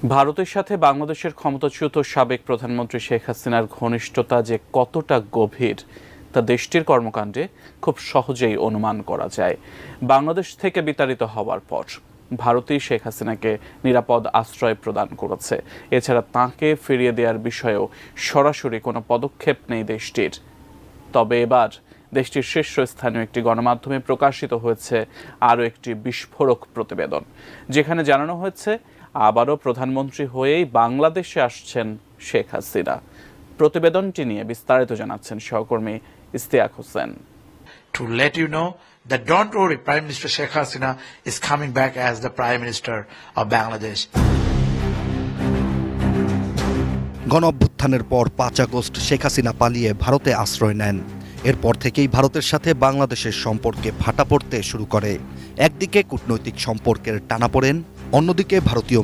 ভারতের সাথে বাংলাদেশের ক্ষমতাচ্যুত সাবেক প্রধানমন্ত্রী শেখ হাসিনার ঘনিষ্ঠতা যে কতটা গভীর তা দেশটির কর্মকাণ্ডে খুব সহজেই অনুমান করা যায়। বাংলাদেশ থেকে বিতাড়িত হওয়ার পর ভারতই শেখ হাসিনাকে নিরাপদ আশ্রয় প্রদান করেছে। এছাড়া তাঁকে ফিরিয়ে দেওয়ার বিষয়েও সরাসরি কোনো পদক্ষেপ নেই দেশটির। তবে এবার দেশটির শীর্ষস্থানীয় একটি গণমাধ্যমে প্রকাশিত হয়েছে আরও একটি বিস্ফোরক প্রতিবেদন, যেখানে জানানো হয়েছে আবারও প্রধানমন্ত্রী হয়েই বাংলাদেশে আসছেন শেখ হাসিনা। প্রতিবেদনটি নিয়ে বিস্তারিত জানাচ্ছেন সহকর্মী Istiaq Hossain. To let you know that don't worry, Prime Minister Sheikh Hasina is coming back as the Prime Minister of Bangladesh. গণঅভ্যুত্থানের পর 5 আগস্ট শেখ হাসিনা পালিয়ে ভারতে আশ্রয় নেন। এরপর থেকেই ভারতের সাথে বাংলাদেশের সম্পর্কে ফাটা পড়তে শুরু করে। একদিকে কূটনৈতিক সম্পর্কের টানাপোড়েন, অন্যদিকে ভারতীয়